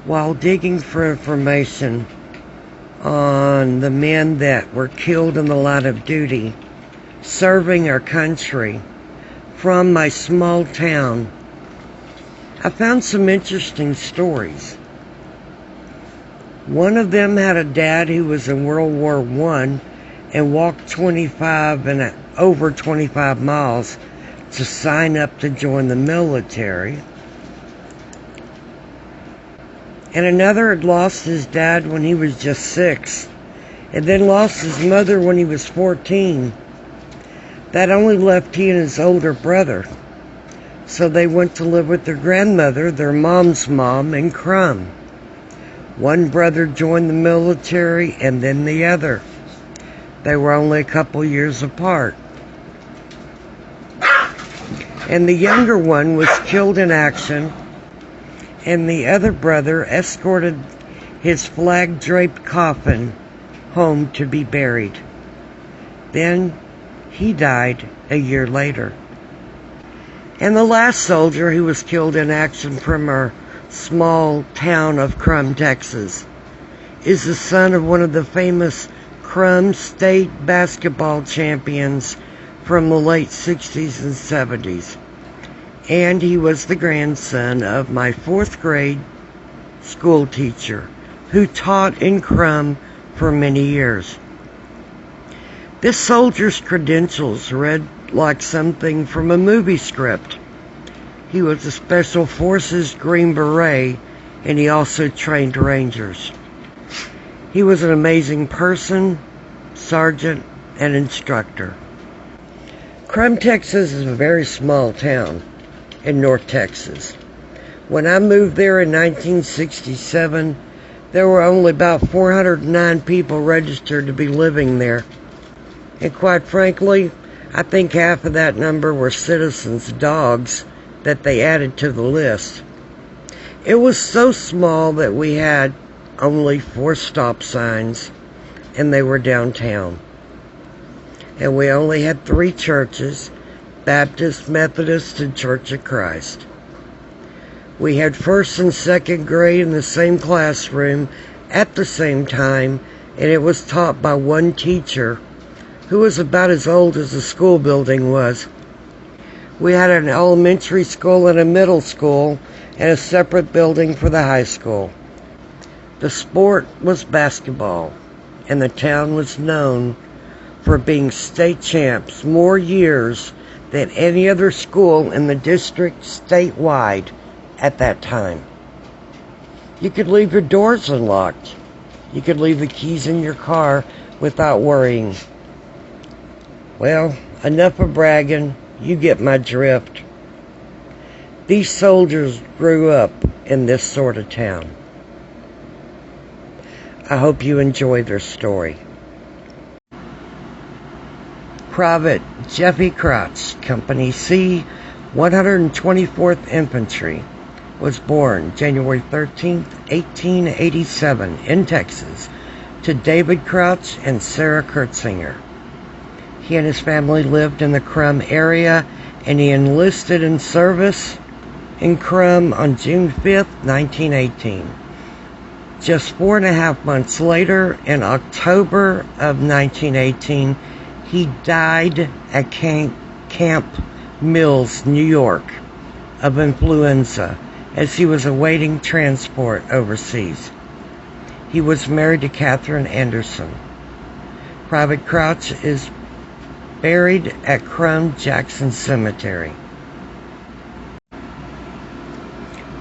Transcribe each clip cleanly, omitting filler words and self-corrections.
While digging for information on the men that were killed in the line of duty, serving our country from my small town, I found some interesting stories. One of them had a dad who was in World War I and walked over 25 miles to sign up to join the military. And another had lost his dad when he was just 6, and then lost his mother when he was 14. That only left he and his older brother. So they went to live with their grandmother, their mom's mom, in Krum. One brother joined the military and then the other. They were only a couple years apart. And the younger one was killed in action, and the other brother escorted his flag-draped coffin home to be buried. Then he died a year later. And the last soldier who was killed in action from our small town of Krum, Texas, is the son of one of the famous Krum state basketball champions from the late 60s and 70s. And he was the grandson of my 4th grade school teacher who taught in Krum for many years. This soldier's credentials read like something from a movie script. He was a Special Forces Green Beret, and he also trained Rangers. He was an amazing person, sergeant, and instructor. Krum, Texas is a very small town in North Texas. When I moved there in 1967, there were only about 409 people registered to be living there. And quite frankly, I think half of that number were citizens' dogs that they added to the list. It was so small that we had only 4 stop signs, and they were downtown. And we only had 3 churches: Baptist, Methodist, and Church of Christ. We had 1st and 2nd grade in the same classroom at the same time, and it was taught by one teacher who was about as old as the school building was. We had an elementary school and a middle school, and a separate building for the high school. The sport was basketball, and the town was known for being state champs more years than any other school in the district statewide at that time. You could leave your doors unlocked. You could leave the keys in your car without worrying. Well, enough of bragging. You get my drift. These soldiers grew up in this sort of town. I hope you enjoy their story. Private Jeffie Crouch, Company C, 124th Infantry, was born January 13th, 1887 in Texas to David Crouch and Sarah Kurtzinger. He and his family lived in the Krum area, and he enlisted in service in Krum on June 5th, 1918. Just 4.5 months later, in October of 1918, he died at Camp Mills, New York, of influenza as he was awaiting transport overseas. He was married to Kathryn Anderson. Private Crouch is buried at Krum Jackson Cemetery.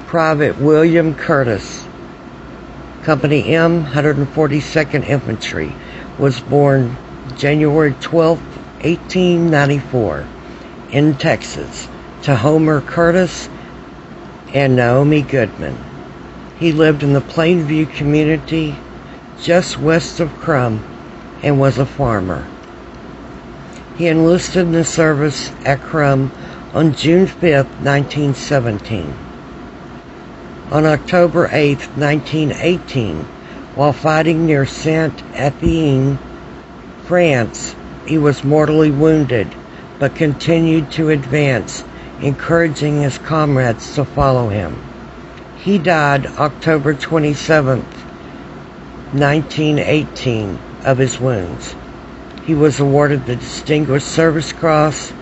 Private William Curtis, Company M, 142nd Infantry, was born January 12, 1894, in Texas, to Homer Curtis and Naomi Goodman. He lived in the Plainview community just west of Krum and was a farmer. He enlisted in the service at Krum on June 5, 1917. On October 8, 1918, while fighting near Saint-Étienne, France, he was mortally wounded, but continued to advance, encouraging his comrades to follow him. He died October 27th, 1918, of his wounds. He was awarded the Distinguished Service Cross,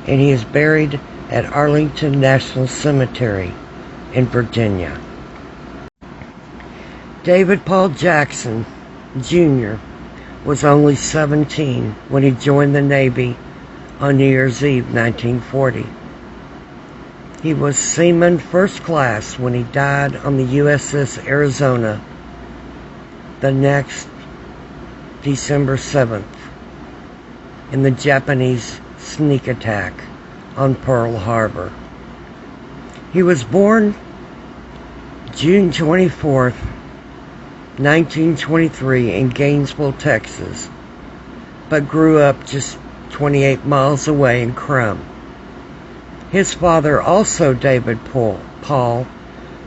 and he is buried at Arlington National Cemetery in Virginia. David Paul Jackson, Jr. was only 17 when he joined the Navy on New Year's Eve, 1940. He was Seaman First Class when he died on the USS Arizona the next December 7th in the Japanese sneak attack on Pearl Harbor. He was born June 24th, 1923 in Gainesville, Texas, but grew up just 28 miles away in Krum. His father, also David Paul,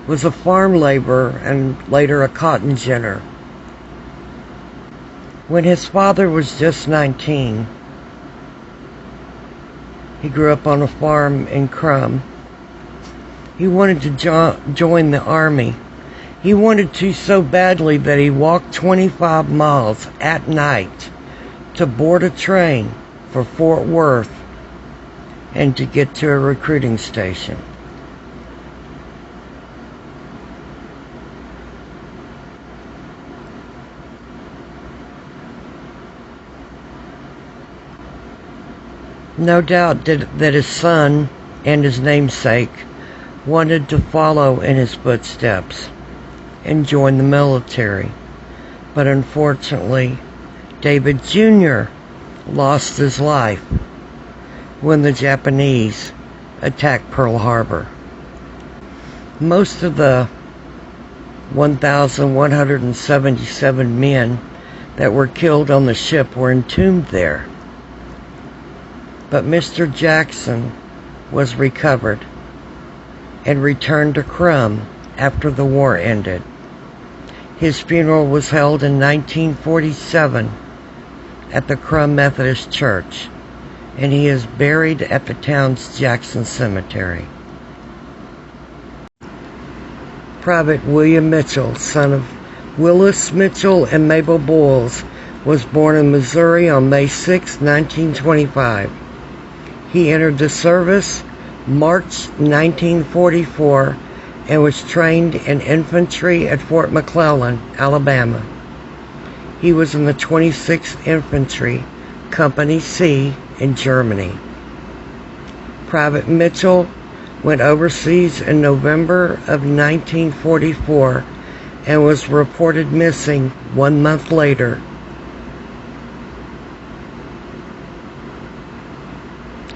was a farm laborer and later a cotton ginner. When his father was just 19, he grew up on a farm in Krum. He wanted to join the Army. He wanted to so badly that he walked 25 miles at night to board a train for Fort Worth and to get to a recruiting station. No doubt that his son and his namesake wanted to follow in his footsteps and join the military. But unfortunately, David Jr. lost his life when the Japanese attacked Pearl Harbor. Most of the 1,177 men that were killed on the ship were entombed there. But Mr. Jackson was recovered and returned to Krum after the war ended. His funeral was held in 1947 at the Krum Methodist Church, and he is buried at the town's Jackson Cemetery. Private William Mitchell, son of Willis Mitchell and Mabel Boyles, was born in Missouri on May 6, 1925. He entered the service March 1944 and was trained in infantry at Fort McClellan, Alabama. He was in the 26th Infantry, Company C in Germany. Private Mitchell went overseas in November of 1944 and was reported missing 1 month later.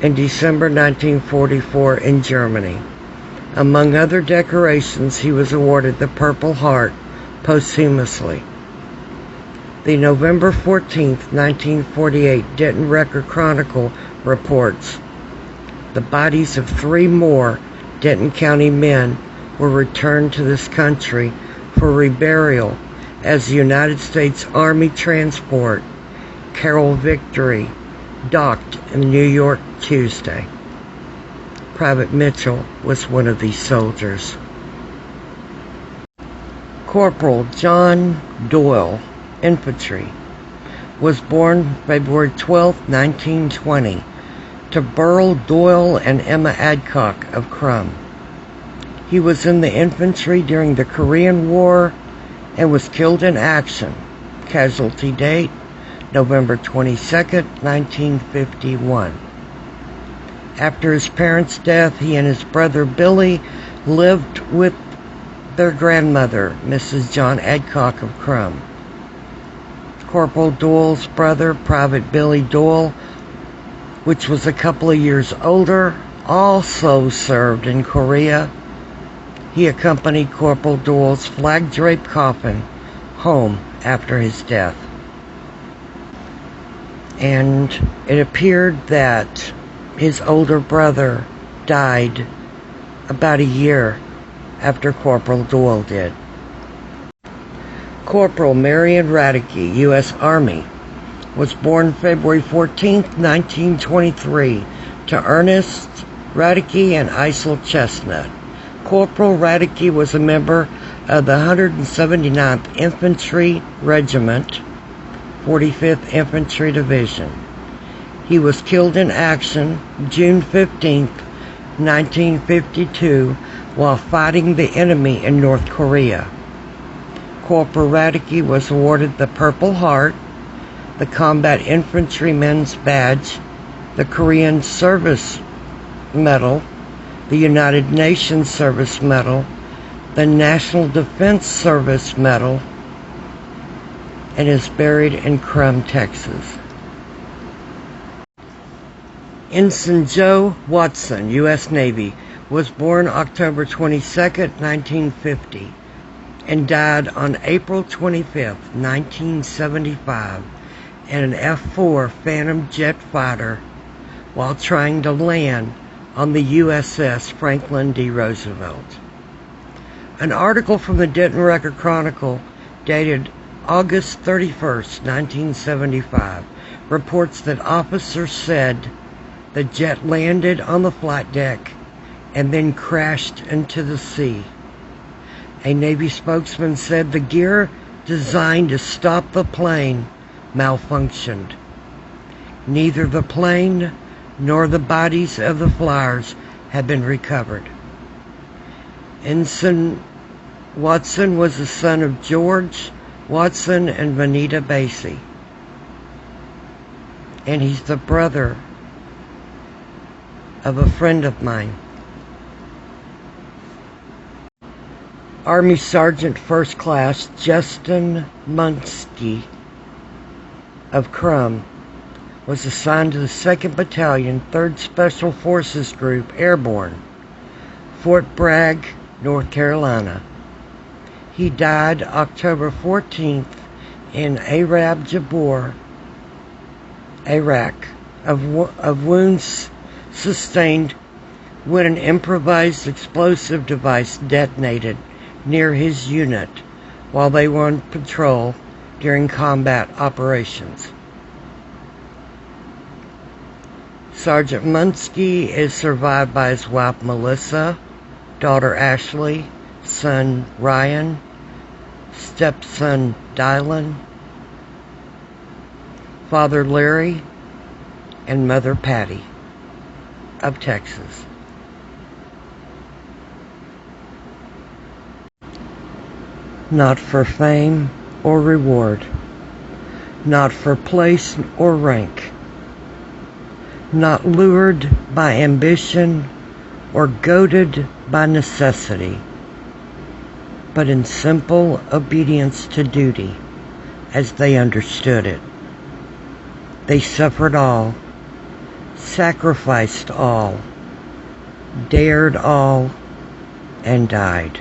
In December 1944 in Germany. Among other decorations, he was awarded the Purple Heart posthumously. The November 14, 1948 Denton Record-Chronicle reports the bodies of 3 more Denton County men were returned to this country for reburial as the United States Army transport Carroll Victory docked in New York Tuesday. Private Mitchell was one of these soldiers. Corporal John Doyle, infantry, was born February 12, 1920, to Burl Doyle and Emma Adcock of Krum. He was in the infantry during the Korean War and was killed in action. Casualty date, November 22, 1951. After his parents' death, he and his brother Billy lived with their grandmother, Mrs. John Adcock of Krum. Corporal Doyle's brother, Private Billy Doyle, which was a couple of years older, also served in Korea. He accompanied Corporal Doyle's flag-draped coffin home after his death. And it appeared that his older brother died about a year after Corporal Doyle did. Corporal Marion Radecke, U.S. Army, was born February 14, 1923, to Ernest Radecke and Isel Chestnut. Corporal Radecke was a member of the 179th Infantry Regiment, 45th Infantry Division. He was killed in action June 15, 1952, while fighting the enemy in North Korea. Corporal Radecke was awarded the Purple Heart, the Combat Infantryman's Badge, the Korean Service Medal, the United Nations Service Medal, the National Defense Service Medal, and is buried in Krum, Texas. Ensign Joe Watson, U.S. Navy, was born October 22, 1950, and died on April 25, 1975, in an F-4 Phantom jet fighter while trying to land on the USS Franklin D. Roosevelt. An article from the Denton Record-Chronicle dated August 31, 1975, reports that officers said the jet landed on the flight deck and then crashed into the sea. A Navy spokesman said the gear designed to stop the plane malfunctioned. Neither the plane nor the bodies of the flyers have been recovered. Ensign Watson was the son of George Watson and Vanita Basie, and he's the brother of a friend of mine. Army Sergeant First Class Justin Munski of Krum was assigned to the 2nd Battalion, 3rd Special Forces Group, Airborne, Fort Bragg, North Carolina. He died October 14th in Arab Jabor, Iraq, of wounds sustained when an improvised explosive device detonated near his unit while they were on patrol during combat operations. Sergeant Munski is survived by his wife Melissa, daughter Ashley, son Ryan, stepson Dylan, father Larry, and mother Patty of Texas. Not for fame or reward, not for place or rank, not lured by ambition or goaded by necessity, but in simple obedience to duty as they understood it. They suffered all, sacrificed all, dared all, and died.